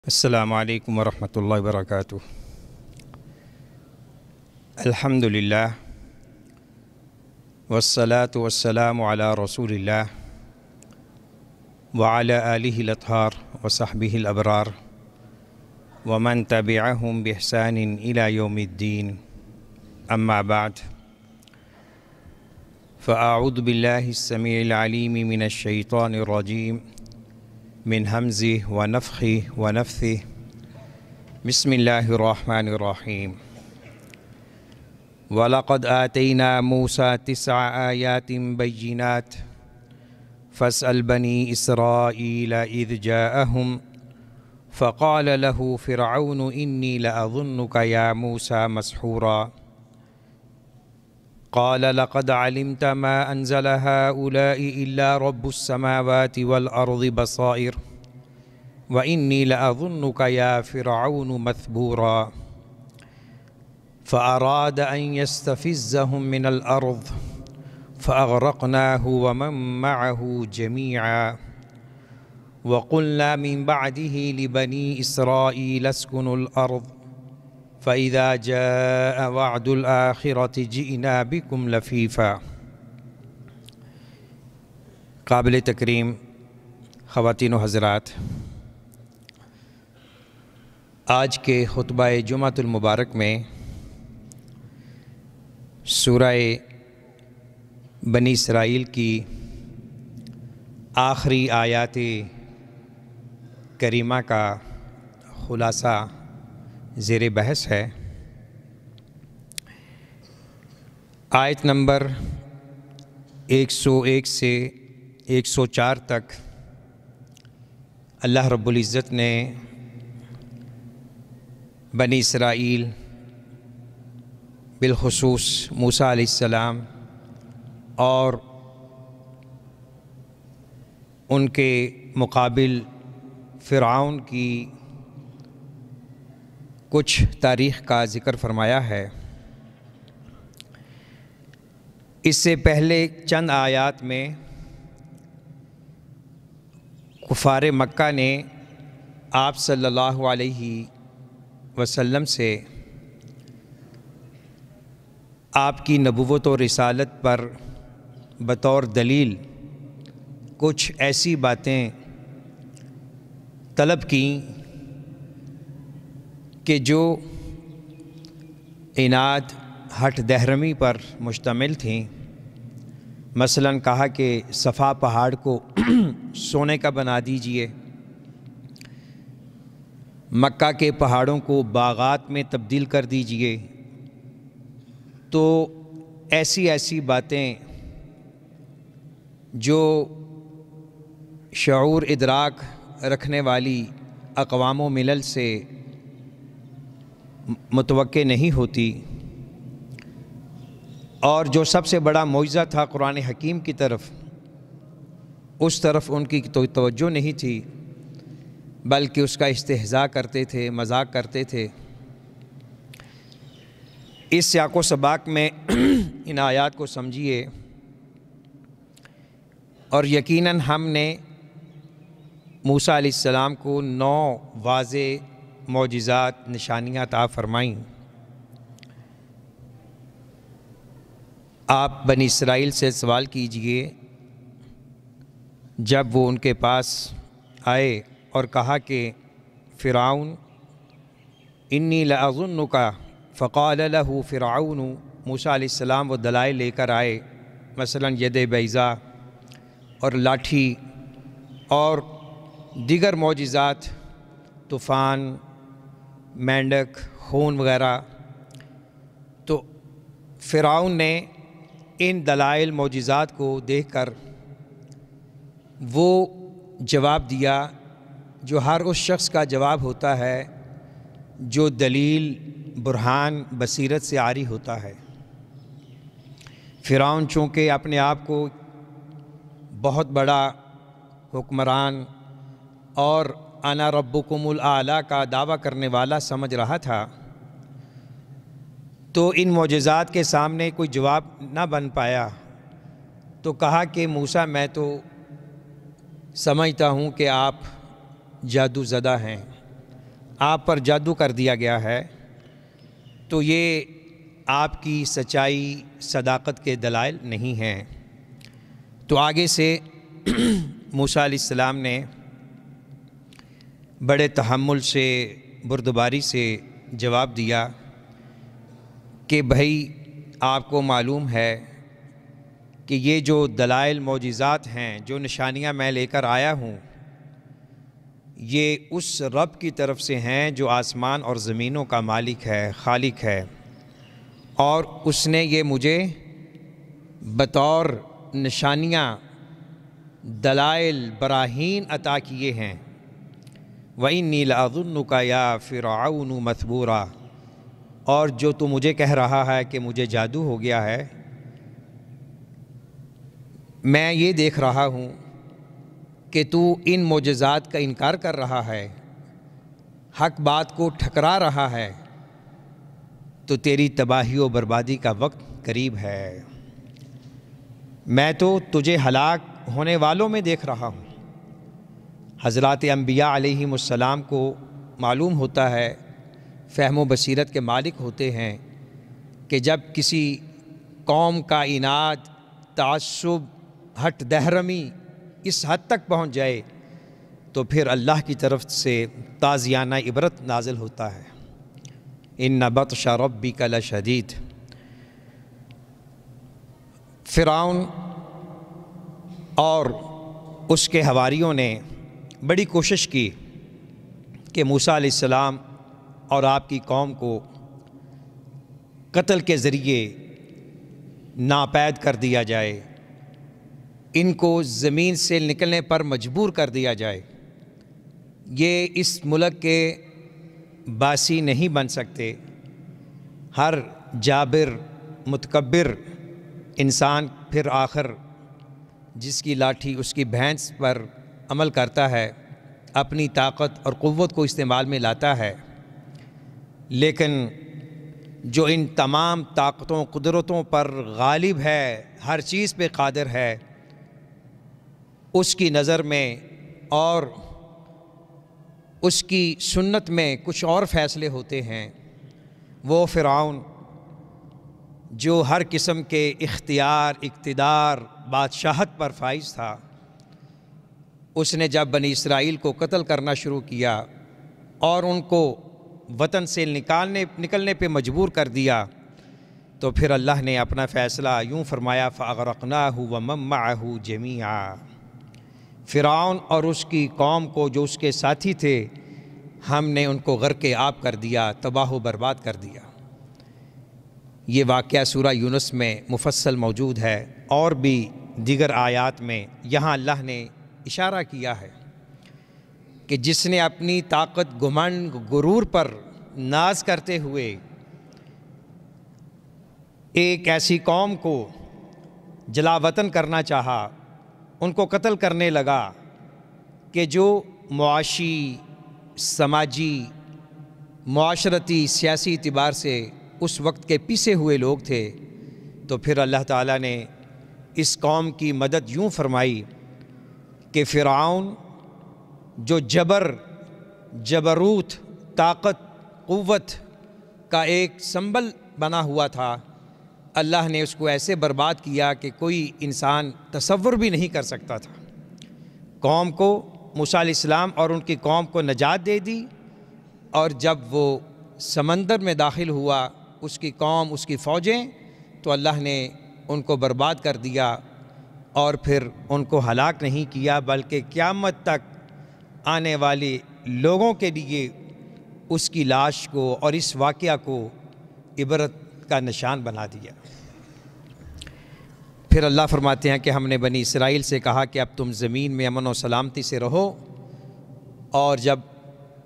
السلام علیکم ورحمۃ اللہ وبرکاتہ۔ الحمد للہ والصلاة والسلام علی رسول اللہ وعلی آلہ الاطہار وصحبہ الابرار ومن تبعہم بإحسان الی یوم الدین، اما بعد فاعوذ باللہ السمیع العلیم من الشیطان الرجیم من حمزہ ونفخہ ونفثہ، بسم اللہ الرحمن الرحیم۔ وَلَقَدْ آتَيْنَا مُوسَى 9 آيَاتٍ بَيِّنَاتٍ فَاسْأَلْ بَنِي إِسْرَائِيلَ إِذْ جَاءَهُمْ فَقَالَ لَهُ فِرْعَوْنُ إِنِّي لَأَظُنُّكَ يَا مُوسَى مَسْحُورًا قال لقد علمت ما أنزل هؤلاء إلا رب السماوات والأرض بصائر وإني لأظنك يا فرعون مثبورا فأراد أن يستفزهم من الأرض فأغرقناه ومن معه جميعا وقلنا من بعده لبني إسرائيل اسكنوا الأرض فَإِذَا جَاءَ وَعْدُ الْآخِرَةِ جِئْنَا بِكُمْ لَفِيفًا۔ قابل تکریم خواتین و حضرات، آج کے خطبہ جمعۃ المبارک میں سورہ بنی اسرائیل کی آخری آیات کریمہ کا خلاصہ زیر بحث ہے۔ آیت نمبر 101 سے 104 تک اللہ رب العزت نے بنی اسرائیل بالخصوص موسیٰ علیہ السلام اور ان کے مقابل فرعون کی کچھ تاریخ کا ذکر فرمایا ہے۔ اس سے پہلے چند آیات میں کفار مکہ نے آپ صلی اللہ علیہ وسلم سے آپ کی نبوت و رسالت پر بطور دلیل کچھ ایسی باتیں طلب کیں کہ جو عناد ہٹ دہرمی پر مشتمل تھیں۔ مثلاً کہا کہ صفا پہاڑ کو سونے کا بنا دیجئے، مکہ کے پہاڑوں کو باغات میں تبدیل کر دیجئے۔ تو ایسی باتیں جو شعور ادراک رکھنے والی اقوام و ملل سے متوقع نہیں ہوتی، اور جو سب سے بڑا معجزہ تھا قرآن حکیم کی طرف، اس طرف ان کی تو توجہ نہیں تھی، بلکہ اس کا استہزاء کرتے تھے، مذاق کرتے تھے۔ اس سیاق و سباق میں ان آیات کو سمجھیے، اور یقیناً ہم نے موسیٰ علیہ السلام کو 9 واضح معجزات، نشانیاں عطا فرمائیں۔ آپ بنی اسرائیل سے سوال کیجئے، جب وہ ان کے پاس آئے اور کہا کہ فرعون انی لأظنک، فقال له فرعون، موسیٰ علیہ السلام وہ دلائل لے کر آئے، مثلاً ید بیضا اور لاٹھی اور دیگر معجزات، طوفان، مینڈک، خون وغیرہ۔ تو فرعون نے ان دلائل معجزات کو دیکھ کر وہ جواب دیا جو ہر اس شخص کا جواب ہوتا ہے جو دلیل، برہان، بصیرت سے عاری ہوتا ہے۔ فرعون چونکہ اپنے آپ کو بہت بڑا حکمران اور انا ربکم الاعلیٰ کا دعویٰ کرنے والا سمجھ رہا تھا، تو ان معجزات کے سامنے کوئی جواب نہ بن پایا، تو کہا کہ موسیٰ میں تو سمجھتا ہوں کہ آپ جادو زدہ ہیں، آپ پر جادو کر دیا گیا ہے تو یہ آپ کی سچائی صداقت کے دلائل نہیں ہیں۔ تو آگے سے موسیٰ علیہ السلام نے بڑے تحمل سے بردباری سے جواب دیا کہ بھائی آپ کو معلوم ہے کہ یہ جو دلائل معجزات ہیں، جو نشانیاں میں لے کر آیا ہوں، یہ اس رب کی طرف سے ہیں جو آسمان اور زمینوں کا مالک ہے، خالق ہے، اور اس نے یہ مجھے بطور نشانیاں، دلائل، براہین عطا کیے ہیں۔ وَإِنِّي لَأَظُنُّكَ يَا فِرْعَوْنُ مَثْبُورًا، اور جو تو مجھے کہہ رہا ہے کہ مجھے جادو ہو گیا ہے، میں یہ دیکھ رہا ہوں کہ تو ان معجزات کا انکار کر رہا ہے، حق بات کو ٹھکرا رہا ہے، تو تیری تباہی و بربادی کا وقت قریب ہے۔ میں تو تجھے ہلاک ہونے والوں میں دیکھ رہا ہوں۔ حضرات انبیاء علیہم السلام کو معلوم ہوتا ہے، فہم و بصیرت کے مالک ہوتے ہیں، کہ جب کسی قوم کا عناد، تعصب، ہٹ دہرمی اس حد تک پہنچ جائے تو پھر اللہ کی طرف سے تازیانہ عبرت نازل ہوتا ہے۔ ان بطش ربک لشدید۔ فرعون اور اس کے حواریوں نے بڑی کوشش کی کہ موسیٰ علیہ السلام اور آپ کی قوم کو قتل کے ذریعے ناپید کر دیا جائے، ان کو زمین سے نکلنے پر مجبور کر دیا جائے۔ یہ اس ملک کے باسی نہیں بن سکتے۔ ہر جابر متکبر انسان پھر آخر جس کی لاٹھی اس کی بھینس پر عمل کرتا ہے، اپنی طاقت اور قوت کو استعمال میں لاتا ہے، لیکن جو ان تمام طاقتوں قدرتوں پر غالب ہے، ہر چیز پہ قادر ہے، اس کی نظر میں اور اس کی سنت میں کچھ اور فیصلے ہوتے ہیں۔ وہ فرعون جو ہر قسم کے اختیار، اقتدار، بادشاہت پر فائز تھا، اس نے جب بنی اسرائیل کو قتل کرنا شروع کیا اور ان کو وطن سے نکلنے پہ مجبور کر دیا، تو پھر اللہ نے اپنا فیصلہ یوں فرمایا، فَأَغْرَقْنَاهُ وَمَن مَّعَهُ جَمِيعًا۔ فرعون اور اس کی قوم کو جو اس کے ساتھی تھے، ہم نے ان کو غرق آب کر دیا، تباہ و برباد کر دیا۔ یہ واقعہ سورہ یونس میں مفصل موجود ہے، اور بھی دیگر آیات میں یہاں اللہ نے اشارہ کیا ہے کہ جس نے اپنی طاقت، گھمنڈ، غرور پر ناز کرتے ہوئے ایک ایسی قوم کو جلا وطن کرنا چاہا، ان کو قتل کرنے لگا کہ جو معاشی، سماجی، معاشرتی، سیاسی اعتبار سے اس وقت کے پیسے ہوئے لوگ تھے، تو پھر اللہ تعالیٰ نے اس قوم کی مدد یوں فرمائی کہ فرعون جو جبروت، طاقت، قوت کا ایک سمبل بنا ہوا تھا، اللہ نے اس کو ایسے برباد کیا کہ کوئی انسان تصور بھی نہیں کر سکتا تھا۔ قوم کو، موسیٰ علیہ السلام اور ان کی قوم کو نجات دے دی، اور جب وہ سمندر میں داخل ہوا، اس کی قوم، اس کی فوجیں، تو اللہ نے ان کو برباد کر دیا، اور پھر ان کو ہلاک نہیں کیا بلکہ قیامت تک آنے والے لوگوں کے لیے اس کی لاش کو اور اس واقعہ کو عبرت کا نشان بنا دیا۔ پھر اللہ فرماتے ہیں کہ ہم نے بنی اسرائیل سے کہا کہ اب تم زمین میں امن و سلامتی سے رہو، اور جب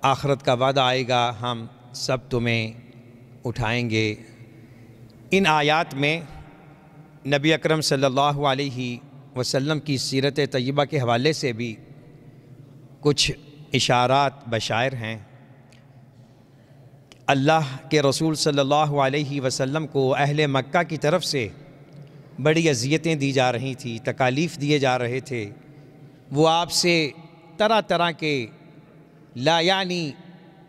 آخرت کا وعدہ آئے گا ہم سب تمہیں اٹھائیں گے۔ ان آیات میں نبی اکرم صلی اللہ علیہ وسلم کی سیرت طیبہ کے حوالے سے بھی کچھ اشارات، بشائر ہیں۔ اللہ کے رسول صلی اللہ علیہ وسلم کو اہل مکہ کی طرف سے بڑی اذیتیں دی جا رہی تھیں، تکالیف دیے جا رہے تھے۔ وہ آپ سے طرح طرح کے لا یعنی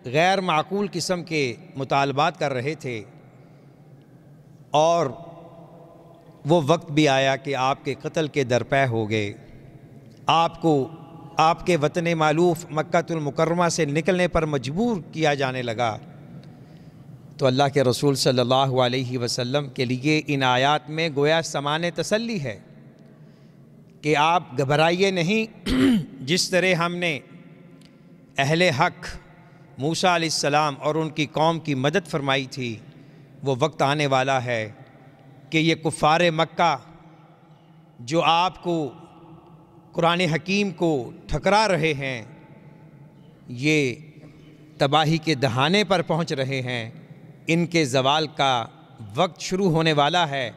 غیر معقول قسم کے مطالبات کر رہے تھے، اور وہ وقت بھی آیا کہ آپ کے قتل کے درپے ہو گئے، آپ کو آپ کے وطن مألوف مکہ المکرمہ سے نکلنے پر مجبور کیا جانے لگا۔ تو اللہ کے رسول صلی اللہ علیہ وسلم کے لیے ان آیات میں گویا سامان تسلی ہے کہ آپ گھبرائیے نہیں۔ جس طرح ہم نے اہل حق موسیٰ علیہ السلام اور ان کی قوم کی مدد فرمائی تھی، وہ وقت آنے والا ہے کہ یہ کفار مکہ جو آپ کو قرآن حکیم کو ٹھکرا رہے ہیں، یہ تباہی کے دہانے پر پہنچ رہے ہیں، ان کے زوال کا وقت شروع ہونے والا ہے۔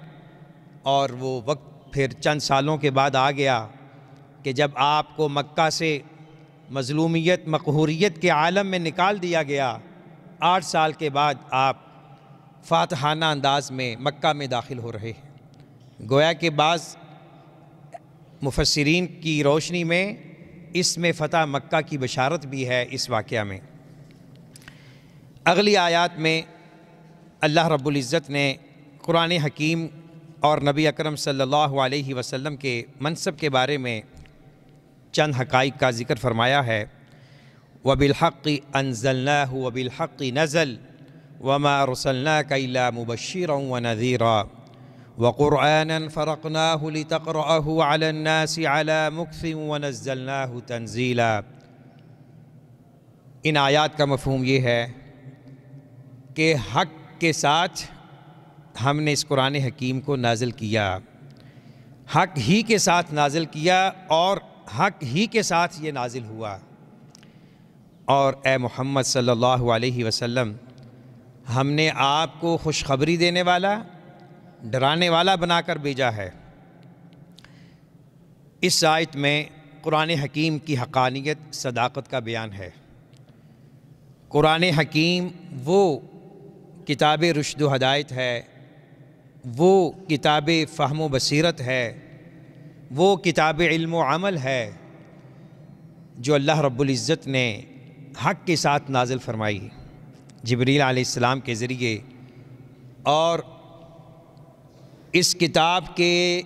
اور وہ وقت پھر چند سالوں کے بعد آ گیا کہ جب آپ کو مکہ سے مظلومیت مقہوریت کے عالم میں نکال دیا گیا، 8 سال کے بعد آپ فاتحانہ انداز میں مکہ میں داخل ہو رہے ہیں۔ گویا کہ بعض مفسرین کی روشنی میں اس میں فتح مکہ کی بشارت بھی ہے اس واقعہ میں۔ اگلی آیات میں اللہ رب العزت نے قرآن حکیم اور نبی اکرم صلی اللہ علیہ وسلم کے منصب کے بارے میں چند حقائق کا ذکر فرمایا ہے۔ وَبِالْحَقِّ أَنزَلْنَاهُ وَبِالْحَقِّ نَزَلَ وَمَا أَرْسَلْنَاكَ إِلَّا مُبَشِّرًا وَنَذِيرًا وَقُرْآنًا فَرَقْنَاهُ لِتَقْرَأَهُ عَلَى النَّاسِ عَلَى مُكْثٍ وَنَزَّلْنَاهُ تَنزِيلًا۔ ان آیات کا مفہوم یہ ہے کہ حق کے ساتھ ہم نے اس قرآن حکیم کو نازل کیا، حق ہی کے ساتھ نازل کیا اور حق ہی کے ساتھ یہ نازل ہوا۔ اور اے محمد صلی اللہ علیہ وسلم، ہم نے آپ کو خوشخبری دینے والا، ڈرانے والا بنا کر بھیجا ہے۔ اس آیت میں قرآن حکیم کی حقانیت، صداقت کا بیان ہے۔ قرآن حکیم وہ کتاب رشد و ہدایت ہے، وہ کتاب فہم و بصیرت ہے، وہ کتاب علم و عمل ہے جو اللہ رب العزت نے حق کے ساتھ نازل فرمائی جبریل علیہ السلام کے ذریعے۔ اور اس کتاب کے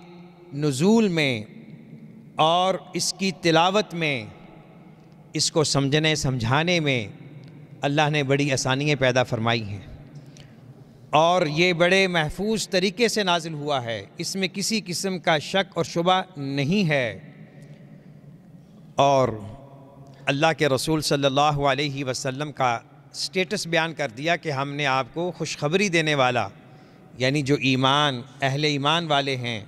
نزول میں اور اس کی تلاوت میں، اس کو سمجھنے سمجھانے میں اللہ نے بڑی آسانیاں پیدا فرمائی ہیں، اور یہ بڑے محفوظ طریقے سے نازل ہوا ہے۔ اس میں کسی قسم کا شک اور شبہ نہیں ہے۔ اور اللہ کے رسول صلی اللہ علیہ وسلم کا سٹیٹس بیان کر دیا کہ ہم نے آپ کو خوشخبری دینے والا، یعنی جو ایمان اہل ایمان والے ہیں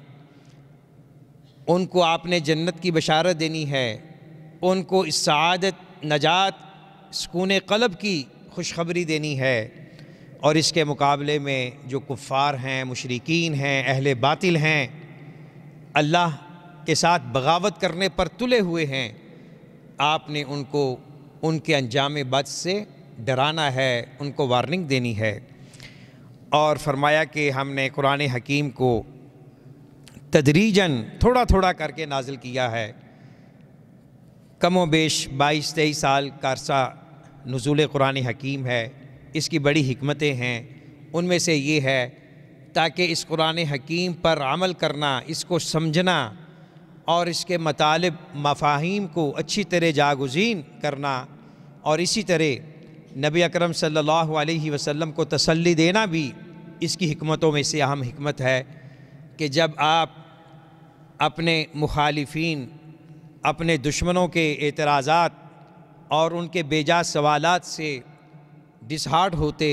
ان کو آپ نے جنت کی بشارت دینی ہے، ان کو اس سعادت، نجات، سکون قلب کی خوشخبری دینی ہے۔ اور اس کے مقابلے میں جو کفار ہیں، مشرکین ہیں، اہل باطل ہیں، اللہ کے ساتھ بغاوت کرنے پر تلے ہوئے ہیں، آپ نے ان کو ان کے انجام بد سے ڈرانا ہے، ان کو وارننگ دینی ہے۔ اور فرمایا کہ ہم نے قرآن حکیم کو تدریجاً تھوڑا تھوڑا کر کے نازل کیا ہے۔ کم و بیش 22-23 سال کا عرصہ نزول قرآن حکیم ہے۔ اس کی بڑی حکمتیں ہیں، ان میں سے یہ ہے تاکہ اس قرآن حکیم پر عمل کرنا، اس کو سمجھنا اور اس کے مطالب مفاہیم کو اچھی طرح جاگزین کرنا، اور اسی طرح نبی اکرم صلی اللہ علیہ وسلم کو تسلی دینا بھی اس کی حکمتوں میں سے اہم حکمت ہے کہ جب آپ اپنے مخالفین، اپنے دشمنوں کے اعتراضات اور ان کے بے جا سوالات سے ڈسہارٹ ہوتے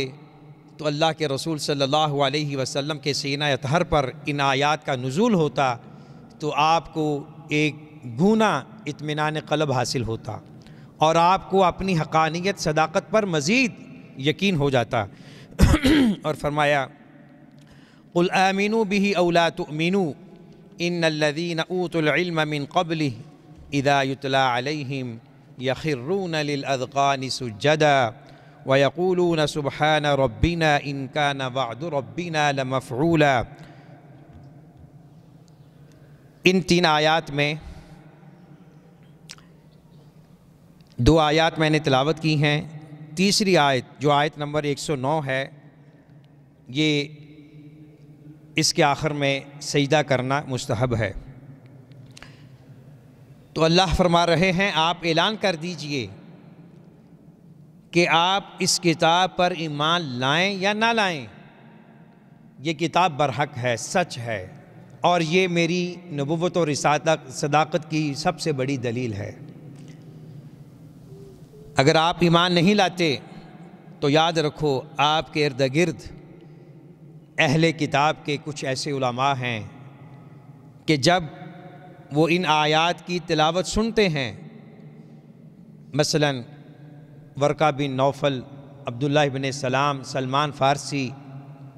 تو اللہ کے رسول صلی اللہ علیہ وسلم کے سینہ اطہر پر ان آیات کا نزول ہوتا تو آپ کو ایک گونا اطمینان قلب حاصل ہوتا اور آپ کو اپنی حقانیت، صداقت پر مزید یقین ہو جاتا۔ اور فرمایا قل آمنوا به او لا تؤمنوا ان الذين اوتوا العلم من قبله اذا يتلى عليهم يخرون للاذقان سجدا وَيَقُولُونَ سُبْحَانَ رَبِّنَا إِن كَانَ وَعْدُ رَبِّنَا لَمَفْعُولًا۔ ان 3 آیات میں 2 آیات میں نے تلاوت کی ہیں، تیسری آیت جو آیت نمبر 109 ہے، یہ اس کے آخر میں سجدہ کرنا مستحب ہے۔ تو اللہ فرما رہے ہیں آپ اعلان کر دیجئے کہ آپ اس کتاب پر ایمان لائیں یا نہ لائیں، یہ کتاب برحق ہے، سچ ہے، اور یہ میری نبوت اور صداقت کی سب سے بڑی دلیل ہے۔ اگر آپ ایمان نہیں لاتے تو یاد رکھو آپ کے ارد گرد اہل کتاب کے کچھ ایسے علماء ہیں کہ جب وہ ان آیات کی تلاوت سنتے ہیں، مثلا ورقہ بن نوفل، عبداللہ بن سلام، سلمان فارسی،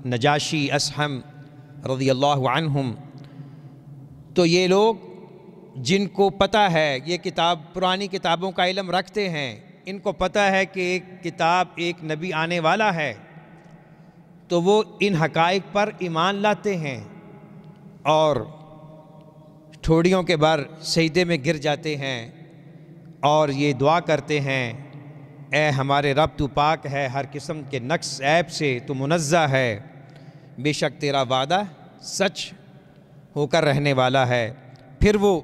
نجاشی، اسہم رضی اللہ عنہم، تو یہ لوگ جن کو پتہ ہے، یہ کتاب پرانی کتابوں کا علم رکھتے ہیں، ان کو پتہ ہے کہ ایک کتاب، ایک نبی آنے والا ہے، تو وہ ان حقائق پر ایمان لاتے ہیں اور ٹھوڑیوں کے بر سجدے میں گر جاتے ہیں اور یہ دعا کرتے ہیں، اے ہمارے رب تو پاک ہے ہر قسم کے نقص عیب سے، تو منزہ ہے، بے شک تیرا وعدہ سچ ہو کر رہنے والا ہے۔ پھر وہ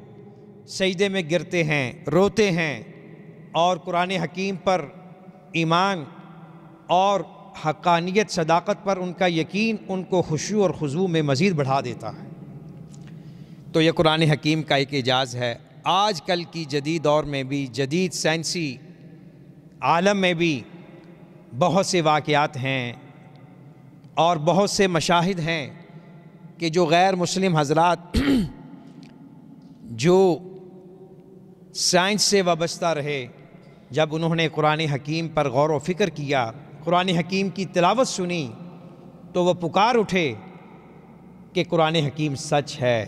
سجدے میں گرتے ہیں، روتے ہیں اور قرآن حکیم پر ایمان اور حقانیت، صداقت پر ان کا یقین ان کو خشوع اور خضوع میں مزید بڑھا دیتا ہے۔ تو یہ قرآن حکیم کا ایک اعجاز ہے۔ آج کل کی جدید دور میں بھی، جدید سائنسی عالم میں بھی بہت سے واقعات ہیں اور بہت سے مشاہد ہیں کہ جو غیر مسلم حضرات جو سائنس سے وابستہ رہے، جب انہوں نے قرآن حکیم پر غور و فکر کیا، قرآن حکیم کی تلاوت سنی، تو وہ پکار اٹھے کہ قرآن حکیم سچ ہے،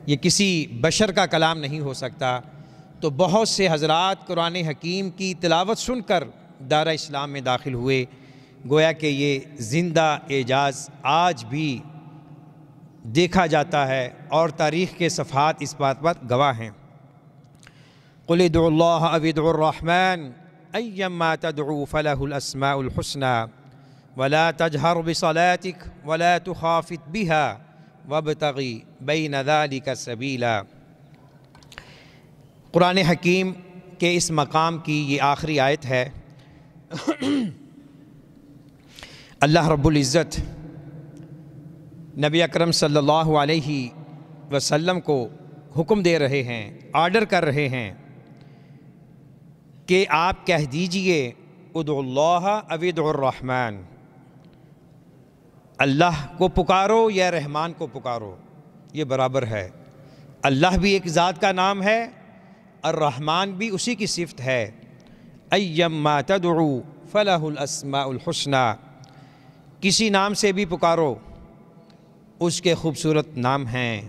یہ کسی بشر کا کلام نہیں ہو سکتا۔ تو بہت سے حضرات قرآن حکیم کی تلاوت سن کر دارہ اسلام میں داخل ہوئے، گویا کہ یہ زندہ اعجاز آج بھی دیکھا جاتا ہے اور تاریخ کے صفحات اس بات پر گواہ ہیں۔ قل ادعوا اللہ او ادعوا الرحمن ایما تدعوا فلہ الاسماء الحسنى ولا تجہر بصلاتک ولا تخافت بها وابتغی بین ذلک سبیلا۔ قرآن حکیم کے اس مقام کی یہ آخری آیت ہے۔ اللہ رب العزت نبی اکرم صلی اللہ علیہ وسلم کو حکم دے رہے ہیں، آرڈر کر رہے ہیں کہ آپ کہہ دیجئے ادعوا اللہ او ادعوا الرحمن، اللہ کو پکارو یا رحمان کو پکارو، یہ برابر ہے۔ اللہ بھی ایک ذات کا نام ہے، الرحمن بھی اسی کی صفت ہے۔ ایما تدعو فلہ الاسماء الحسنى، کسی نام سے بھی پکارو اس کے خوبصورت نام ہیں۔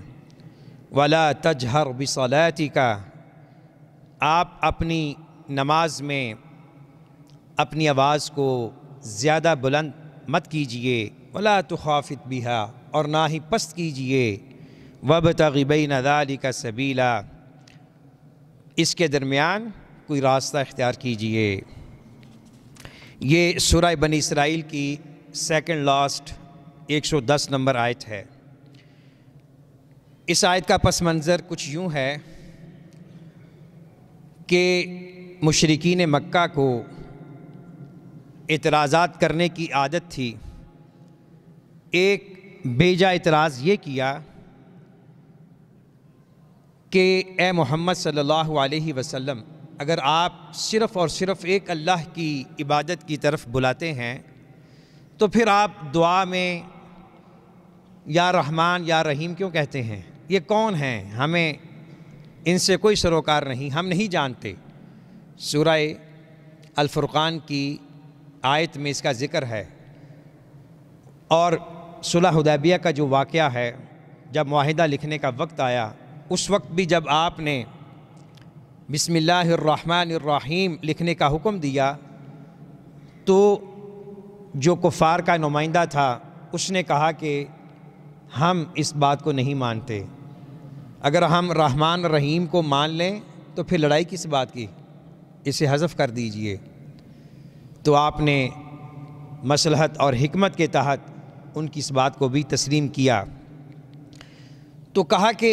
ولا تجہر بصلاتک، آپ اپنی نماز میں اپنی آواز کو زیادہ بلند مت کیجئے، ولا تخافت بها، اور نہ ہی پست کیجئے، وابتغ بین ذلک سبیلا، اس کے درمیان کوئی راستہ اختیار کیجئے۔ یہ سورہ بنی اسرائیل کی سیکنڈ لاسٹ 110 نمبر آیت ہے۔ اس آیت کا پس منظر کچھ یوں ہے کہ مشرکین مکہ کو اعتراضات کرنے کی عادت تھی۔ ایک بیجا اعتراض یہ کیا کہ اے محمد صلی اللہ علیہ وسلم، اگر آپ صرف اور صرف ایک اللہ کی عبادت کی طرف بلاتے ہیں تو پھر آپ دعا میں یا رحمان یا رحیم کیوں کہتے ہیں؟ یہ کون ہیں؟ ہمیں ان سے کوئی سروکار نہیں، ہم نہیں جانتے۔ سورہ الفرقان کی آیت میں اس کا ذکر ہے، اور صلح حدیبیہ کا جو واقعہ ہے، جب معاہدہ لکھنے کا وقت آیا، اس وقت بھی جب آپ نے بسم اللہ الرحمن الرحیم لکھنے کا حکم دیا تو جو کفار کا نمائندہ تھا اس نے کہا کہ ہم اس بات کو نہیں مانتے، اگر ہم رحمان رحیم کو مان لیں تو پھر لڑائی کس بات کی، اسے حذف کر دیجئے۔ تو آپ نے مصلحت اور حکمت کے تحت ان کی اس بات کو بھی تسلیم کیا۔ تو کہا کہ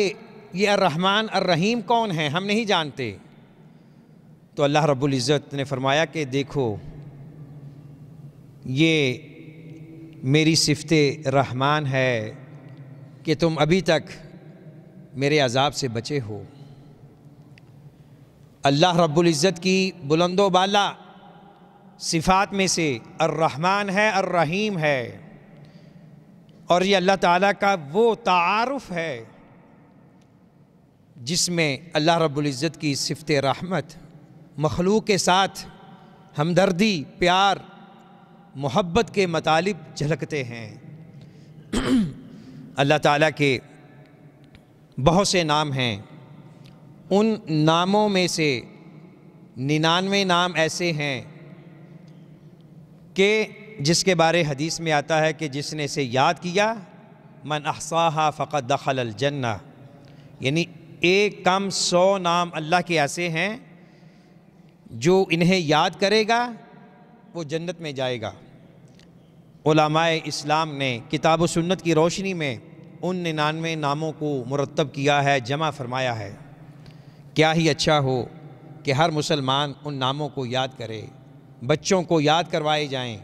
یہ الرحمن الرحیم کون ہیں، ہم نہیں جانتے۔ تو اللہ رب العزت نے فرمایا کہ دیکھو یہ میری صفت رحمان ہے کہ تم ابھی تک میرے عذاب سے بچے ہو۔ اللہ رب العزت کی بلند و بالا صفات میں سے الرحمن ہے، الرحیم ہے، اور یہ اللہ تعالیٰ کا وہ تعارف ہے جس میں اللہ رب العزت کی صفت رحمت، مخلوق کے ساتھ ہمدردی، پیار، محبت کے مطالب جھلکتے ہیں۔ اللہ تعالیٰ کے بہت سے نام ہیں، ان ناموں میں سے 99 نام ایسے ہیں کہ جس کے بارے حدیث میں آتا ہے کہ جس نے اسے یاد کیا من احصاہا فقد دخل الجنہ، یعنی ایک کم 100 نام اللہ کے ایسے ہیں جو انہیں یاد کرے گا وہ جنت میں جائے گا۔ علماء اسلام نے کتاب و سنت کی روشنی میں ان 99 ناموں کو مرتب کیا ہے، جمع فرمایا ہے۔ کیا ہی اچھا ہو کہ ہر مسلمان ان ناموں کو یاد کرے، بچوں کو یاد کروائے جائیں،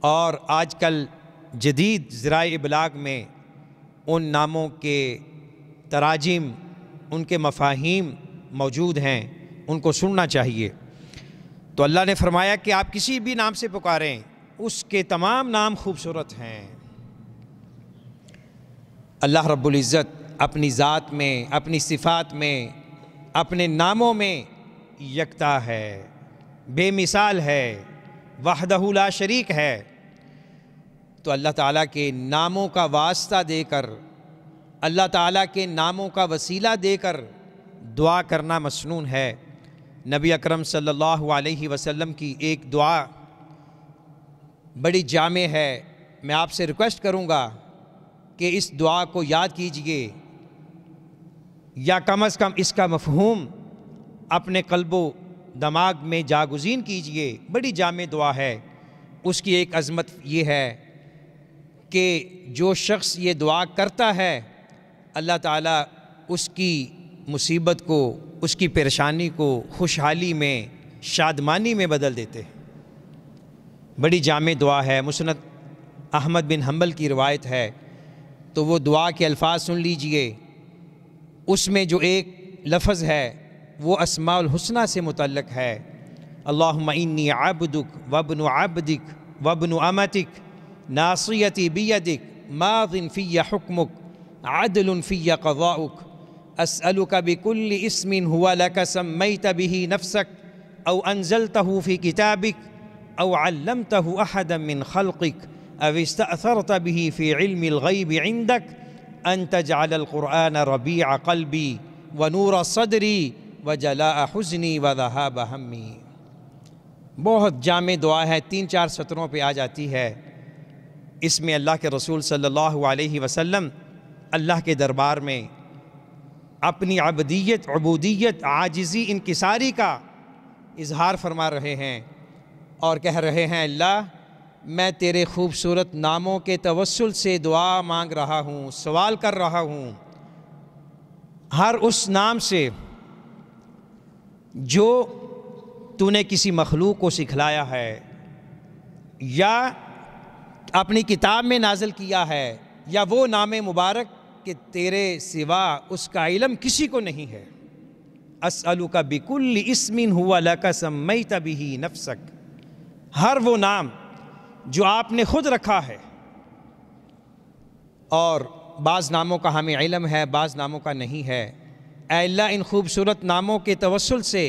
اور آج کل جدید ذرائع ابلاغ میں ان ناموں کے تراجم، ان کے مفاہیم موجود ہیں، ان کو سننا چاہیے۔ تو اللہ نے فرمایا کہ آپ کسی بھی نام سے پکاریں، اس کے تمام نام خوبصورت ہیں۔ اللہ رب العزت اپنی ذات میں، اپنی صفات میں، اپنے ناموں میں یکتا ہے، بے مثال ہے، وحدہ لا شریک ہے۔ تو اللہ تعالیٰ کے ناموں کا واسطہ دے کر، اللہ تعالیٰ کے ناموں کا وسیلہ دے کر دعا کرنا مسنون ہے۔ نبی اکرم صلی اللہ علیہ وسلم کی ایک دعا بڑی جامع ہے، میں آپ سے ریکویسٹ کروں گا کہ اس دعا کو یاد کیجئے، یا کم از کم اس کا مفہوم اپنے قلب و دماغ میں جاگزین کیجئے۔ بڑی جامع دعا ہے، اس کی ایک عظمت یہ ہے کہ جو شخص یہ دعا کرتا ہے اللہ تعالیٰ اس کی مصیبت کو، اس کی پریشانی کو خوشحالی میں، شادمانی میں بدل دیتے ہیں۔ بڑی جامع دعا ہے، مسند احمد بن حنبل کی روایت ہے۔ تو وہ دعا کے الفاظ سن لیجئے، اس میں جو ایک لفظ ہے وہ اسماء الحسنہ سے متعلق ہے۔ اللہم انی عبدک وابن عبدک وابن امتک ناصیتی بیدک ماض فی حکمک عدل فی قضاؤک اسألک بکل اسم ہوا لک سمیت به نفسک او انزلتہ فی کتابک او علمتہ احدا من خلقک او استأثرت به فی علم الغیب عندک ان تجعل القرآن ربیع قلبی ونور صدری وجلاء حزنی وذہاب ہمی۔ بہت جامع دعا ہے، 3-4 سطروں پہ آ جاتی ہے۔ اس میں اللہ کے رسول صلی اللہ علیہ وسلم اللہ کے دربار میں اپنی عبدیت، عبودیت، عاجزی، انکساری کا اظہار فرما رہے ہیں اور کہہ رہے ہیں اللہ میں تیرے خوبصورت ناموں کے توسل سے دعا مانگ رہا ہوں، سوال کر رہا ہوں، ہر اس نام سے جو تو نے کسی مخلوق کو سکھلایا ہے یا اپنی کتاب میں نازل کیا ہے، یا وہ نام مبارک کہ تیرے سوا اس کا علم کسی کو نہیں ہے۔ اسألک بکل اسم ہوا لک سمیت به نفسک، ہر وہ نام جو آپ نے خود رکھا ہے، اور بعض ناموں کا ہمیں علم ہے، بعض ناموں کا نہیں ہے۔ اے اللہ ان خوبصورت ناموں کے توسل سے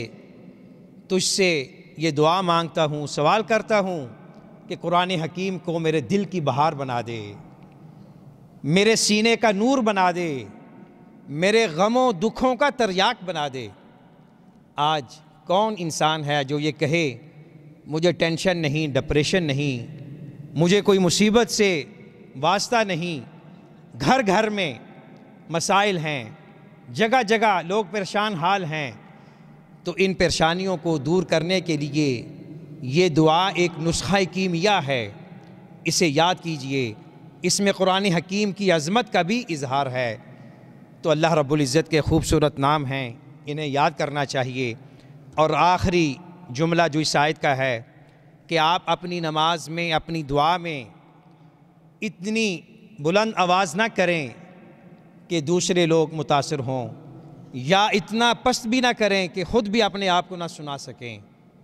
تجھ سے یہ دعا مانگتا ہوں، سوال کرتا ہوں کہ قرآن حکیم کو میرے دل کی بہار بنا دے، میرے سینے کا نور بنا دے، میرے غموں دکھوں کا تریاق بنا دے۔ آج کون انسان ہے جو یہ کہے مجھے ٹینشن نہیں، ڈپریشن نہیں، مجھے کوئی مصیبت سے واسطہ نہیں؟ گھر گھر میں مسائل ہیں، جگہ جگہ لوگ پریشان حال ہیں۔ تو ان پریشانیوں کو دور کرنے کے لیے یہ دعا ایک نسخہ کیمیا ہے، اسے یاد کیجئے، اس میں قرآن حکیم کی عظمت کا بھی اظہار ہے۔ تو اللہ رب العزت کے خوبصورت نام ہیں، انہیں یاد کرنا چاہیے۔ اور آخری جملہ جو اس آیت کا ہے کہ آپ اپنی نماز میں، اپنی دعا میں اتنی بلند آواز نہ کریں کہ دوسرے لوگ متاثر ہوں، یا اتنا پست بھی نہ کریں کہ خود بھی اپنے آپ کو نہ سنا سکیں۔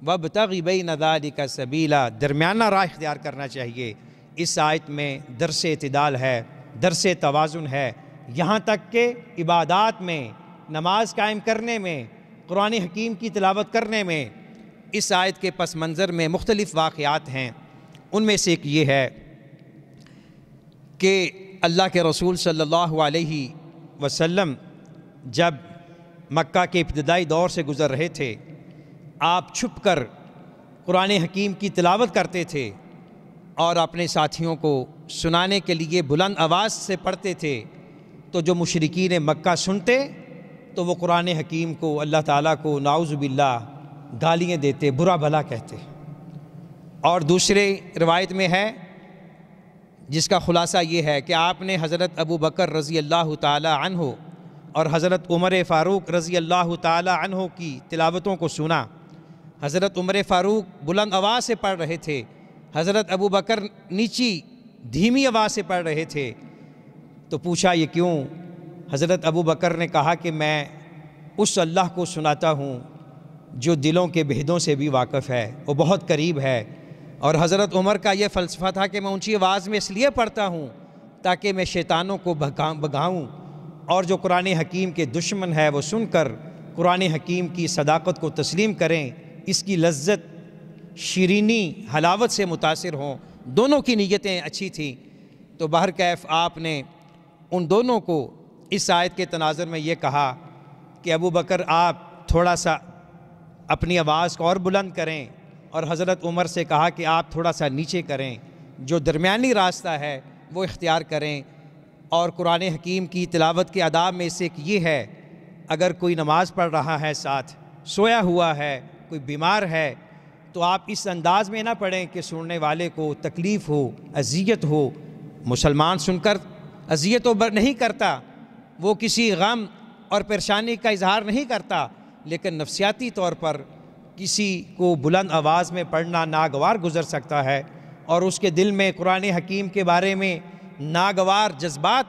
وَابْتَغِ بَيْنَ ذَلِكَ سَبِيلًا، درمیانہ راہ اختیار کرنا چاہیے۔ اس آیت میں درس اعتدال ہے، درس توازن ہے، یہاں تک کہ عبادات میں، نماز قائم کرنے میں، قرآن حکیم کی تلاوت کرنے میں اس آیت کے پس منظر میں مختلف واقعات ہیں۔ ان میں سے ایک یہ ہے کہ اللہ کے رسول صلی اللہ علیہ وسلم جب مکہ کے ابتدائی دور سے گزر رہے تھے، آپ چھپ کر قرآن حکیم کی تلاوت کرتے تھے اور اپنے ساتھیوں کو سنانے کے لیے بلند آواز سے پڑھتے تھے، تو جو مشرکین مکہ سنتے تو وہ قرآن حکیم کو، اللہ تعالیٰ کو نعوذ باللہ گالیاں دیتے، برا بھلا کہتے۔ اور دوسرے روایت میں ہے جس کا خلاصہ یہ ہے کہ آپ نے حضرت ابو بکر رضی اللہ تعالی عنہ اور حضرت عمر فاروق رضی اللہ تعالی عنہ کی تلاوتوں کو سنا۔ حضرت عمر فاروق بلند آواز سے پڑھ رہے تھے، حضرت ابو بکر نیچی دھیمی آواز سے پڑھ رہے تھے۔ تو پوچھا یہ کیوں؟ حضرت ابو بکر نے کہا کہ میں اس اللہ کو سناتا ہوں جو دلوں کے بھیدوں سے بھی واقف ہے، وہ بہت قریب ہے۔ اور حضرت عمر کا یہ فلسفہ تھا کہ میں اونچی آواز میں اس لیے پڑھتا ہوں تاکہ میں شیطانوں کو بھگاؤں، اور جو قرآن حکیم کے دشمن ہے وہ سن کر قرآن حکیم کی صداقت کو تسلیم کریں، اس کی لذت، شیرینی، حلاوت سے متاثر ہوں۔ دونوں کی نیتیں اچھی تھیں۔ تو بہرکیف آپ نے ان دونوں کو اس آیت کے تناظر میں یہ کہا کہ ابو بکر آپ تھوڑا سا اپنی آواز کو اور بلند کریں، اور حضرت عمر سے کہا کہ آپ تھوڑا سا نیچے کریں، جو درمیانی راستہ ہے وہ اختیار کریں۔ اور قرآن حکیم کی تلاوت کے آداب میں سے ایک یہ ہے، اگر کوئی نماز پڑھ رہا ہے، ساتھ سویا ہوا ہے، کوئی بیمار ہے، تو آپ اس انداز میں نہ پڑھیں کہ سننے والے کو تکلیف ہو، اذیت ہو۔ مسلمان سن کر اذیت و نہیں کرتا، وہ کسی غم اور پریشانی کا اظہار نہیں کرتا، لیکن نفسیاتی طور پر کسی کو بلند آواز میں پڑھنا ناگوار گزر سکتا ہے، اور اس کے دل میں قرآن حکیم کے بارے میں ناگوار جذبات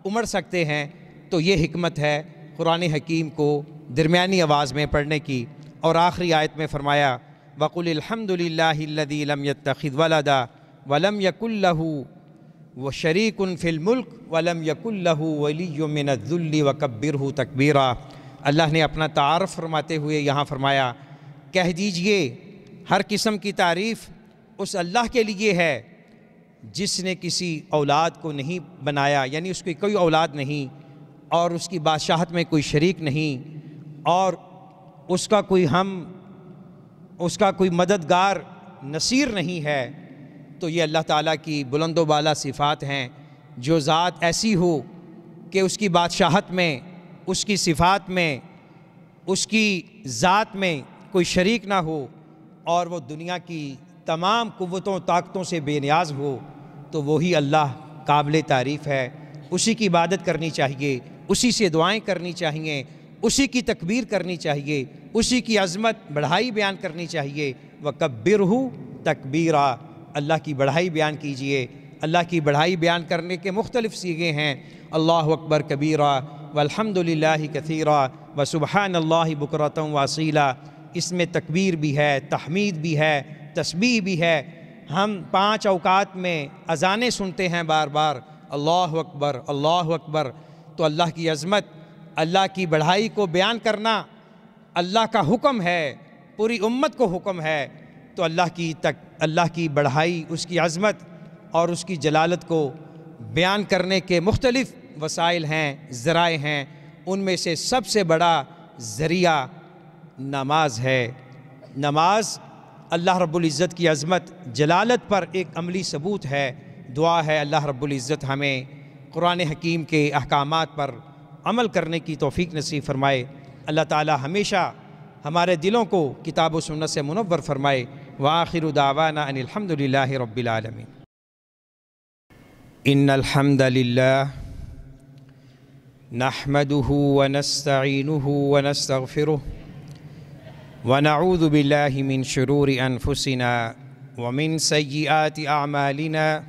امڑ سکتے ہیں۔ تو یہ حکمت ہے قرآن حکیم کو درمیانی آواز میں پڑھنے کی۔ اور آخری آیت میں فرمایا وَقُلِ الْحَمْدُ لِلَّهِ الَّذِي لَمْ يَتَّخِذْ وَلَدًا وَلَمْ يَكُنْ لَهُ وَشَرِيكٌ فِي الْمُلْكِ وَلَمْ يَكُنْ لَهُ وَلِيٌّ مِّنَ الذُّلِّ وَكَبِّرْهُ تَكْبِيرًا۔ اللہ نے اپنا تعارف فرماتے ہوئے یہاں فرمایا، کہہ دیجئے ہر قسم کی تعریف اس اللہ کے لیے ہے جس نے کسی اولاد کو نہیں بنایا، یعنی اس کی کوئی اولاد نہیں، اور اس کی بادشاہت میں کوئی شریک نہیں، اور اس کا کوئی مددگار نصیر نہیں ہے۔ تو یہ اللہ تعالیٰ کی بلند و بالا صفات ہیں۔ جو ذات ایسی ہو کہ اس کی بادشاہت میں، اس کی صفات میں، اس کی ذات میں کوئی شریک نہ ہو، اور وہ دنیا کی تمام قوتوں طاقتوں سے بے نیاز ہو، تو وہی اللہ قابل تعریف ہے۔ اسی کی عبادت کرنی چاہیے، اسی سے دعائیں کرنی چاہیے، اسی کی تکبیر کرنی چاہیے، اسی کی عظمت بڑھائی بیان کرنی چاہیے۔ وَكَبِّرْهُ تَكْبِيرًا، اللہ کی بڑھائی بیان کیجئے۔ اللہ کی بڑھائی بیان کرنے کے مختلف صیغے ہیں، اللہ اکبر کبیرا، والحمد للہ کثیرا، وسبحان اللہ بکرۃ واصیلا۔ اس میں تکبیر بھی ہے، تحمید بھی ہے، تسبیح بھی ہے۔ ہم 5 اوقات میں اذانیں سنتے ہیں بار بار، اللہ اکبر، اللہ اکبر۔ تو اللہ کی عظمت، اللہ کی بڑھائی کو بیان کرنا اللہ کا حکم ہے، پوری امت کو حکم ہے۔ تو اللہ کی بڑھائی، اس کی عظمت اور اس کی جلالت کو بیان کرنے کے مختلف وسائل ہیں، ذرائع ہیں۔ ان میں سے سب سے بڑا ذریعہ نماز ہے۔ نماز اللہ رب العزت کی عظمت، جلالت پر ایک عملی ثبوت ہے۔ دعا ہے اللہ رب العزت ہمیں قرآن حکیم کے احکامات پر عمل کرنے کی توفیق نصیب فرمائے۔ اللہ تعالی ہمیشہ ہمارے دلوں کو کتاب و سنت سے منور فرمائے۔ وآخر دعوانا ان الحمد للہ رب العالمین۔ ان الحمد للہ نحمده ونستعینه ونستغفره ونعوذ باللہ من شرور انفسنا ومن سیئات اعمالنا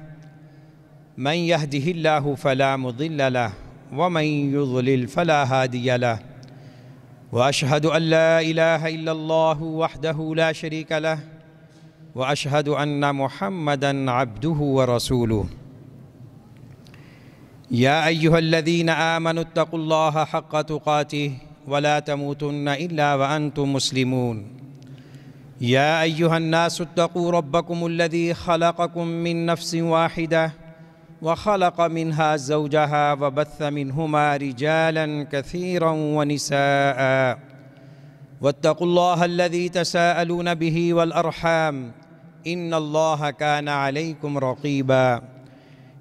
من يهده الله فلا مضل له ومن يضلل فلا هادي له وأشهد أن لا إله إلا الله وحده لا شريك له وأشهد أن محمدًا عبده ورسوله يا أيها الذين آمنوا اتقوا الله حق تقاته ولا تموتن إلا وأنتم مسلمون يا أيها الناس اتقوا ربكم الذي خلقكم من نفس واحدة وخلق منها زوجها وبث منهما رجالا كثيرا ونساء واتقوا الله الذي تساءلون به والأرحام إن الله كان عليكم رقيبا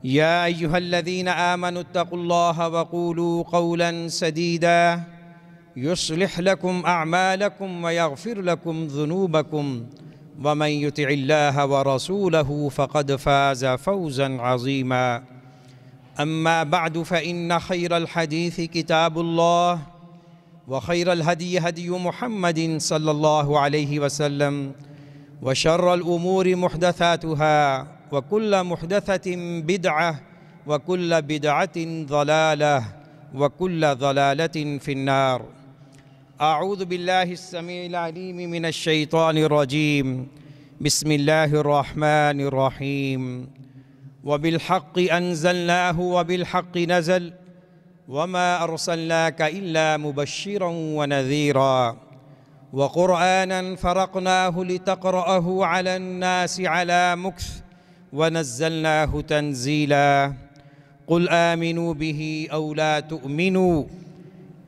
يا أيها الذين آمنوا اتقوا الله وقولوا قولا سديدا يصلح لكم أعمالكم ويغفر لكم ذنوبكم ومن يطع الله ورسوله فقد فاز فوزا عظيما أما بعد فإن خير الحديث كتاب الله وخير الهدي هدي محمد صلى الله عليه وسلم وشر الأمور محدثاتها وكل محدثة بدعة وكل بدعة ضلالة وكل ضلالة في النار أعوذ بالله السميع العليم من الشيطان الرجيم بسم الله الرحمن الرحيم وبالحق أنزلناه وبالحق نزل وما أرسلناك إلا مبشرا ونذيرا وقرآنا فرقناه لتقرأه على الناس على مكث ونزلناه تنزيلا قل آمنوا به أو لا تؤمنوا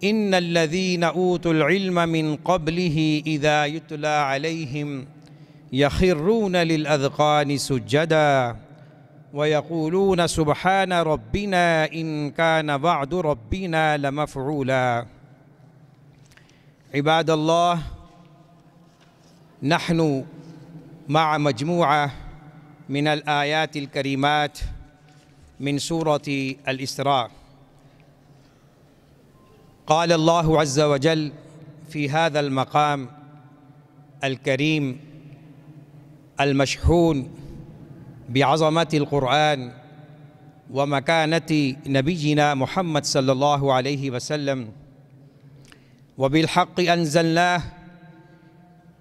إن الذين أوتوا العلم من قبله إذا يتلى عليهم يخرون للأذقان سجدا ويقولون سبحان ربنا إن كان وعد ربنا لمفعولا عباد الله نحن مع مجموعة من الآيات الكريمات من سورة الإسراء. قال الله عز وجل في هذا المقام الكريم المشحون بعظمة القرآن ومكانة نبينا محمد صلى الله عليه وسلم وبالحق أنزلناه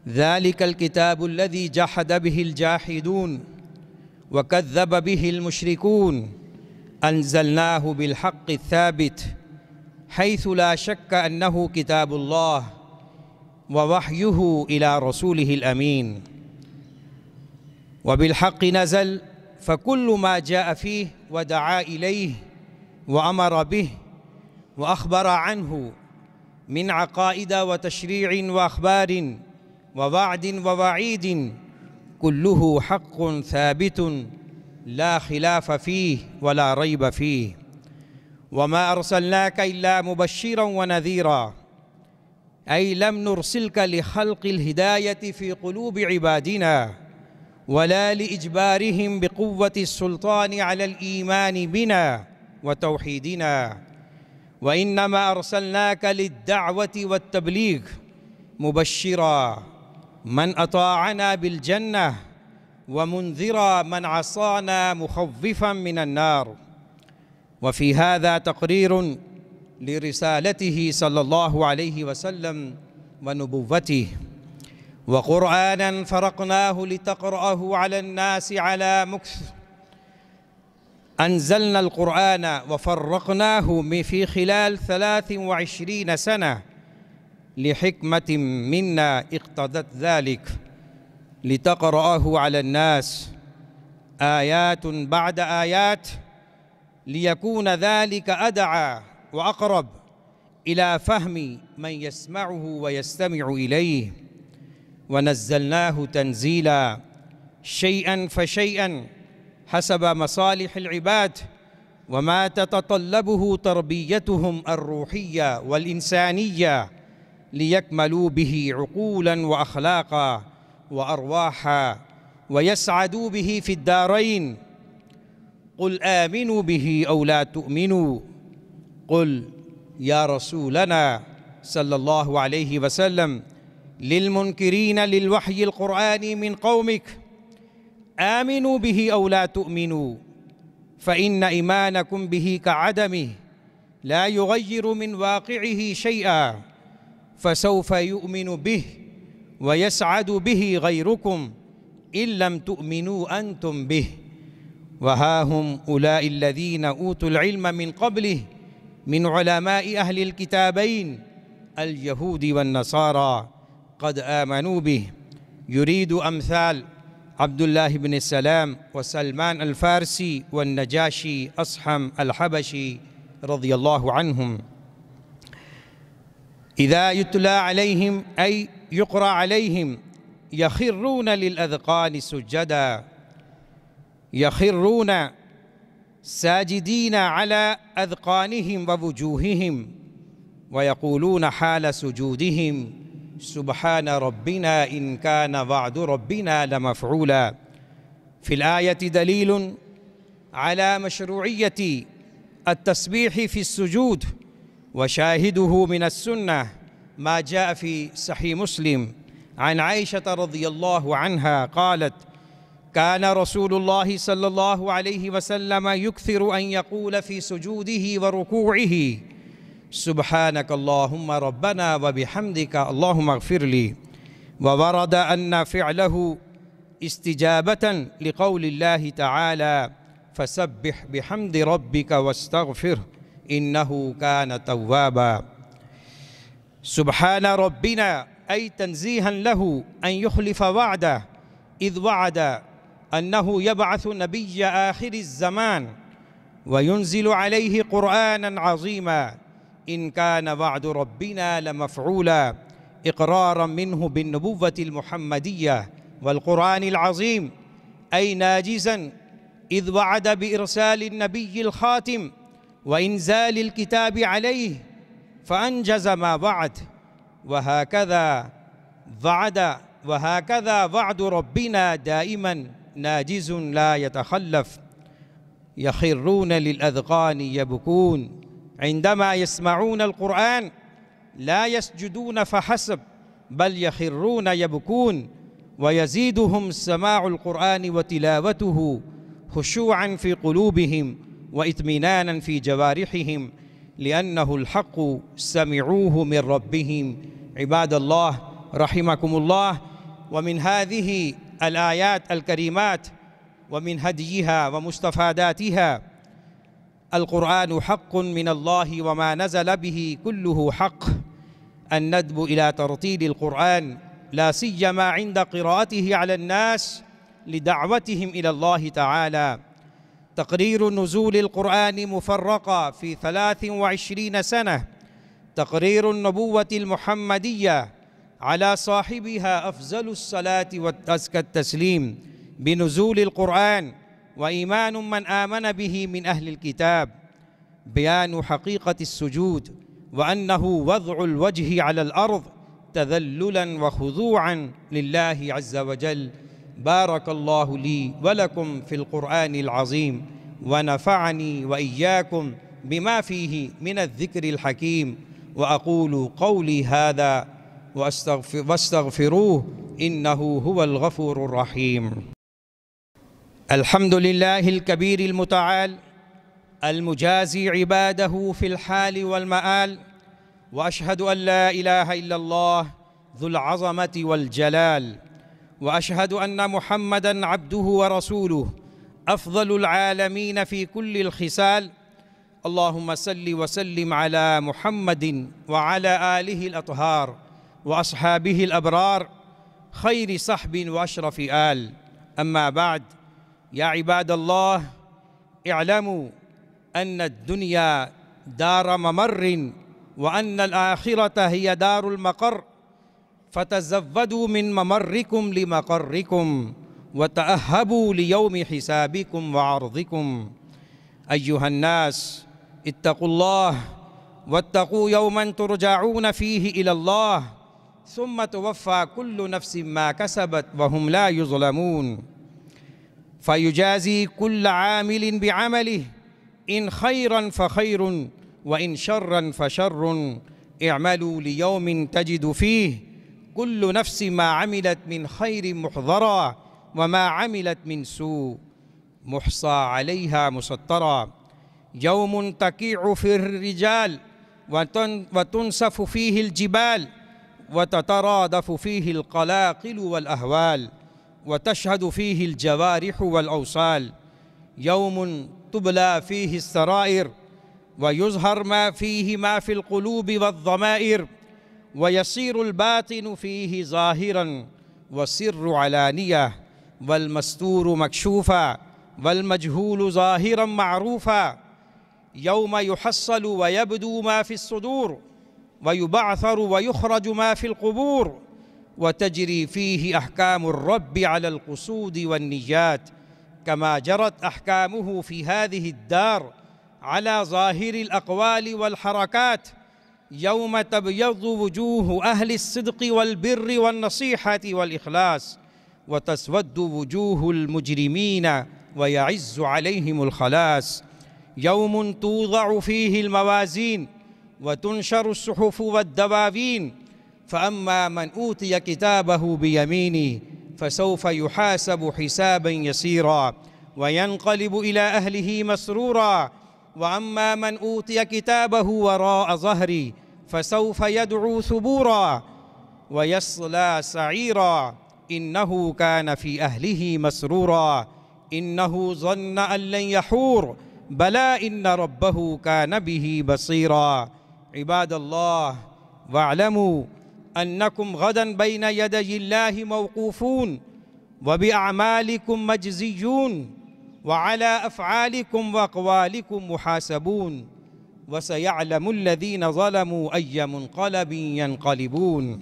ذلك الكتاب الذي جحد به الجاحدون وكذب به المشركون أنزلناه بالحق الثابت حيث لا شك أنه كتاب الله ووحيه إلى رسوله الأمين وبالحق نزل فكل ما جاء فيه ودعا إليه وأمر به وأخبر عنه من عقائد وتشريع وأخبار ووعد ووعيد كله حق ثابت لا خلاف فيه ولا ريب فيه وما أرسلناك إلا مبشرا ونذيرا أي لم نرسلك لخلق الهداية في قلوب عبادنا ولا لإجبارهم بقوة السلطان على الإيمان بنا وتوحيدنا وإنما أرسلناك للدعوة والتبليغ مبشرا من أطاعنا بالجنة ومنذرا من عصانا مخوفا من النار. وفي هذا تقرير لرسالته صلى الله عليه وسلم ونبوته. وقرآنا فرقناه لتقرأه على الناس على مكث. أنزلنا القرآن وفرقناه في خلال 23 سنة لحكمة منا اقتضت ذلك لتقرأه على الناس آيات بعد آيات ليكون ذلك أدعى وأقرب إلى فهم من يسمعه ويستمع إليه. ونزلناه تنزيلا شيئا فشيئا حسب مصالح العباد وما تتطلبه تربيتهم الروحية والإنسانية ليكملوا به عقولا وأخلاقا وأرواحا ويسعدوا به في الدارين. قل آمنوا به أو لا تؤمنوا. قل يا رسولنا صلى الله عليه وسلم للمنكرين للوحي القرآني من قومك آمنوا به أو لا تؤمنوا فإن إيمانكم به كعدمه لا يغير من واقعه شيئا فسوف يؤمن به ويسعد به غيركم إن لم تؤمنوا أنتم به. وها هم أولئك الذين أوتوا العلم من قبله من علماء أهل الكتابين اليهود والنصارى قد آمنوا به. يريد أمثال عبد الله بن السلام وسلمان الفارسي والنجاشي أصحم الحبشي رضي الله عنهم. إذا يتلى عليهم أي يقرأ عليهم يخرون للأذقان سجدا، يخرون ساجدين على أذقانهم ووجوههم ويقولون حال سجودهم سبحان ربنا إن كان وعد ربنا لمفعولا. في الآية دليل على مشروعية التسبيح في السجود، وشاهده من السنة ما جاء في صحيح مسلم عن عائشة رضي الله عنها قالت كان رسول الله صلى الله عليه وسلم يكثر أن يقول في سجوده وركوعه سبحانك اللهم ربنا وبحمدك اللهم اغفر لي. وورد أن فعله استجابة لقول الله تعالى فسبح بحمد ربك واستغفره إنه كان توابا. سبحان ربنا أي تنزيها له أن يخلف وعده، إذ وعد أنه يبعث نبي آخر الزمان وينزل عليه قرآنا عظيما إن كان وعد ربنا لمفعولا، إقرارا منه بالنبوة المحمدية والقرآن العظيم، أي ناجزا إذ وعد بإرسال النبي الخاتم وإنزال الكتاب عليه فأنجز ما وعد. وهكذا وعد ربنا دائما ناجز لا يتخلف. يخرون للأذقان يبكون عندما يسمعون القرآن، لا يسجدون فحسب بل يخرون يبكون، ويزيدهم سماع القرآن وتلاوته خشوعا في قلوبهم واطمئنانا في جوارحهم لأنه الحق سمعوه من ربهم. عباد الله رحمكم الله. ومن هذه الآيات الكريمات ومن هديها ومستفاداتها القرآن حق من الله وما نزل به كله حق. الندب إلى ترتيل القرآن لا سيما عند قراءته على الناس لدعوتهم إلى الله تعالى. تقرير نزول القرآن مفرقة في 23 سنة، تقرير النبوة المحمدية على صاحبها أفضل الصلاة وأزكى التسليم بنزول القرآن، وإيمان من آمن به من أهل الكتاب. بيان حقيقة السجود وأنه وضع الوجه على الأرض تذللا وخضوعا لله عز وجل. بارك الله لي ولكم في القرآن العظيم ونفعني وإياكم بما فيه من الذكر الحكيم. وأقول قولي هذا واستغفروه إنه هو الغفور الرحيم. الحمد لله الكبير المتعال المجازي عباده في الحال والمآل، وأشهد أن لا إله إلا الله ذو العظمة والجلال، وأشهد أن محمدًا عبده ورسوله أفضل العالمين في كل الخصال. اللهم صل وسلم على محمد وعلى آله الأطهار وأصحابه الأبرار خير صحب وأشرف آل. أما بعد، يا عباد الله، اعلموا أن الدنيا دار ممر وأن الآخرة هي دار المقر، فتزودوا من ممركم لمقركم وتأهبوا ليوم حسابكم وعرضكم. أيها الناس، اتقوا الله واتقوا يوما ترجعون فيه إلى الله، ثم توفى كل نفس ما كسبت وهم لا يظلمون فيجازي كل عامل بعمله إن خيرا فخير وإن شرا فشر اعملوا ليوم تجد فيه كل نفس ما عملت من خير محضرا وما عملت من سوء محصى عليها مسطرا يوم تكيع فيه الرجال وتنسف فيه الجبال وتترادف فيه القلاقل والأهوال وتشهد فيه الجوارح والأوصال يوم تبلى فيه السرائر ويظهر ما في القلوب والضمائر ويصير الباطن فيه ظاهرا والسر علانية والمستور مكشوفا والمجهول ظاهرا معروفا يوم يحصل ويبدو ما في الصدور ويبعثر ويخرج ما في القبور وتجري فيه أحكام الرب على القصود والنيات كما جرت أحكامه في هذه الدار على ظاهر الأقوال والحركات يوم تبيض وجوه أهل الصدق والبر والنصيحة والإخلاص وتسود وجوه المجرمين ويعز عليهم الخلاص يوم توضع فيه الموازين وتنشر الصحف والدواوين فأما من أوتي كتابه بيمينه فسوف يحاسب حسابا يسيرا وينقلب إلى أهله مسرورا وأما من أوتي كتابه وراء ظهري فسوف يدعو ثبورا ويصلى سعيرا إنه كان في أهله مسرورا إنه ظن أن لن يحور بلى إن ربه كان به بصيرا عباد الله واعلموا أنكم غدا بين يدي الله موقوفون وبأعمالكم مجزيون وعلى أفعالكم وأقوالكم محاسبون وسيعلم الذين ظلموا أي منقلب ينقلبون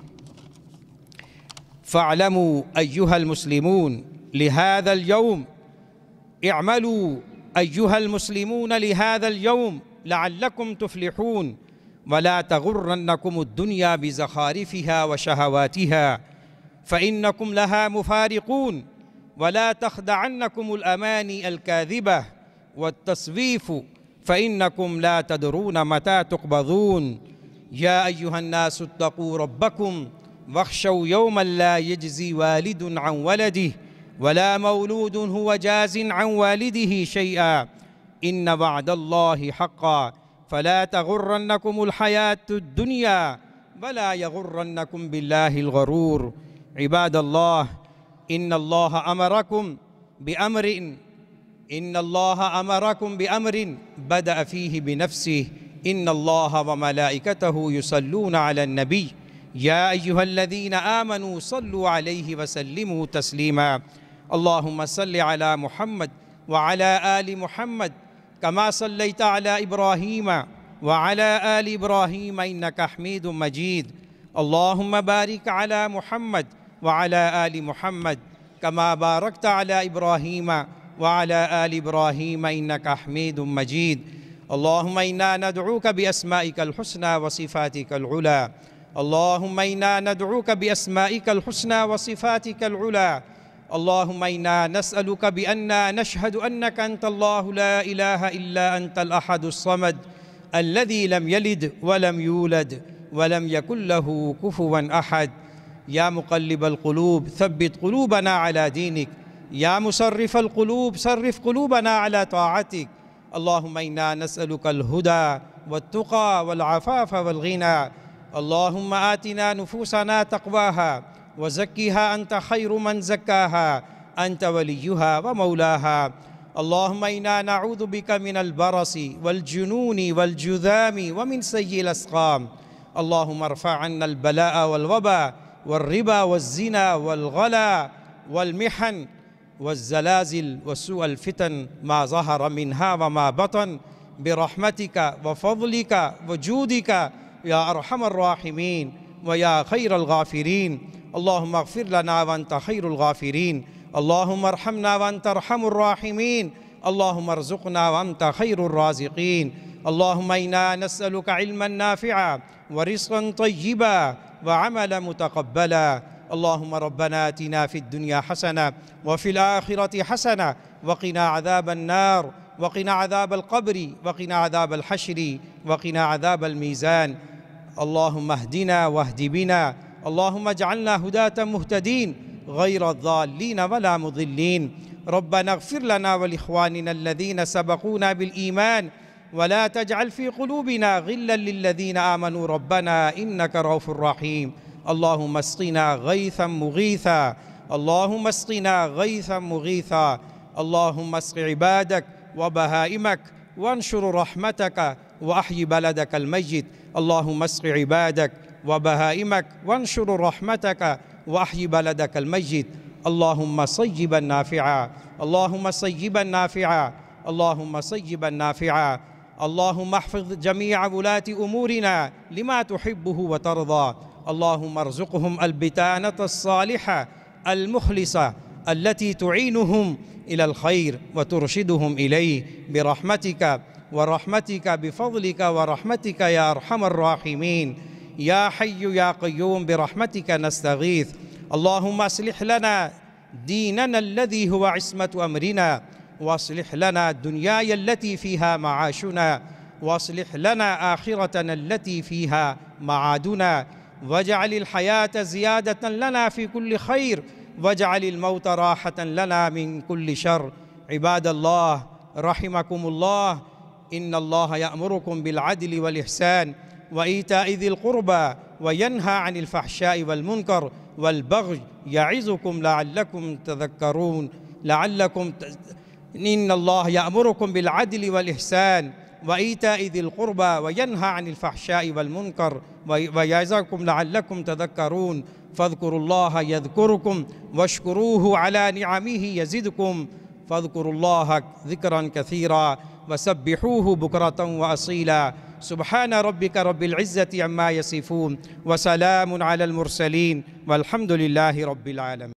فاعلموا أيها المسلمون لهذا اليوم اعملوا أيها المسلمون لهذا اليوم لعلكم تفلحون ولا تغرنكم الدنيا بزخارفها وشهواتها فإنكم لها مفارقون ولا تخدعنكم الأماني الكاذبة والتسويف فإنكم لا تدرون متى تقبضون يا أيها الناس اتقوا ربكم واخشوا يوما لا يجزي والد عن ولده ولا مولود هو جاز عن والده شيئا إن وعد الله حقا فلا تغرنكم الحياة الدنيا ولا يغرنكم بالله الغرور عباد الله إن الله أمركم بأمر بدأ فيه بنفسه إن الله وملائكته يصلون على النبي يا أيها الذين آمنوا صلوا عليه وسلموا تسليما اللهم صل على محمد وعلى آل محمد كما صليت على إبراهيم وعلى آل إبراهيم إنك حميد مجيد اللهم بارك على محمد وعلى آل محمد كما باركت على إبراهيم وعلى آل إبراهيم إنك حميد مجيد اللهم إنا ندعوك بأسمائك الحسنى وصفاتك العلى اللهم إنا ندعوك بأسمائك الحسنى وصفاتك العلى اللهم إنا نسألك بأننا نشهد أنك أنت الله لا إله إلا أنت الأحد الصمد الذي لم يلد ولم يولد ولم يكن له كفوا أحد يا مقلب القلوب ثبت قلوبنا على دينك يا مصرف القلوب صرف قلوبنا على طاعتك اللهم إنا نسألك الهدى والتقى والعفاف والغنى اللهم آتنا نفوسنا تقواها وزكها أنت خير من زكاها أنت وليها ومولاها اللهم إنا نعوذ بك من البرص والجنون والجذام ومن سيء الأسقام اللهم ارفع عنا البلاء والوباء والربا والزنا والغلا والمحن والزلازل وسوء الفتن ما ظهر منها وما بطن برحمتك وفضلك وجودك يا أرحم الراحمين ويا خير الغافرين اللهم اغفر لنا وأنت خير الغافرين اللهم ارحمنا وأنت أرحم الراحمين اللهم ارزقنا وأنت خير الرازقين اللهم إنا نسألك علما نافعا ورزقا طيبا وعملا متقبلا. اللهم ربنا آتنا في الدنيا حسنة وفي الآخرة حسنة وقنا عذاب النار وقنا عذاب القبر وقنا عذاب الحشر وقنا عذاب الميزان. اللهم اهدنا واهد بنا، اللهم اجعلنا هداة مهتدين غير الضالين ولا مضلين. ربنا اغفر لنا ولإخواننا الذين سبقونا بالإيمان ولا تجعل في قلوبنا غلا للذين آمنوا ربنا إنك رؤوف رحيم. اللهم اسقنا غيثا مغيثا، اللهم اسقنا غيثا مغيثا. اللهم اسق عبادك وبهائمك وانشر رحمتك وأحي بلدك الميت. اللهم اسق عبادك وبهائمك وانشر رحمتك وأحي بلدك الميت. اللهم صيبا نافعا، اللهم صيبا نافعا، اللهم صيبا نافعا. اللهم احفظ جميع ولاة أمورنا لما تحبه وترضى. اللهم ارزقهم البطانة الصالحة المخلصة التي تعينهم إلى الخير وترشدهم إليه برحمتك ورحمتك بفضلك ورحمتك يا أرحم الراحمين. يا حي يا قيوم برحمتك نستغيث. اللهم اصلح لنا ديننا الذي هو عصمة أمرنا، واصلح لنا دنياي التي فيها معاشنا، واصلح لنا آخرتنا التي فيها معادنا، واجعل الحياة زيادة لنا في كل خير، واجعل الموت راحة لنا من كل شر. عباد الله رحمكم الله، إن الله يأمركم بالعدل والإحسان وإيتاء ذي القربى وينهى عن الفحشاء والمنكر والبغي يعظكم لعلكم تذكرون. إن الله يأمركم بالعدل والإحسان وإيتاء ذي القربى وينهى عن الفحشاء والمنكر ويعظكم لعلكم تذكرون. فاذكروا الله يذكركم واشكروه على نعمه يزدكم، فاذكروا الله ذكرا كثيرا وسبحوه بكرة وأصيلا. سبحان ربك رب العزة عما يصفون وسلام على المرسلين والحمد لله رب العالمين.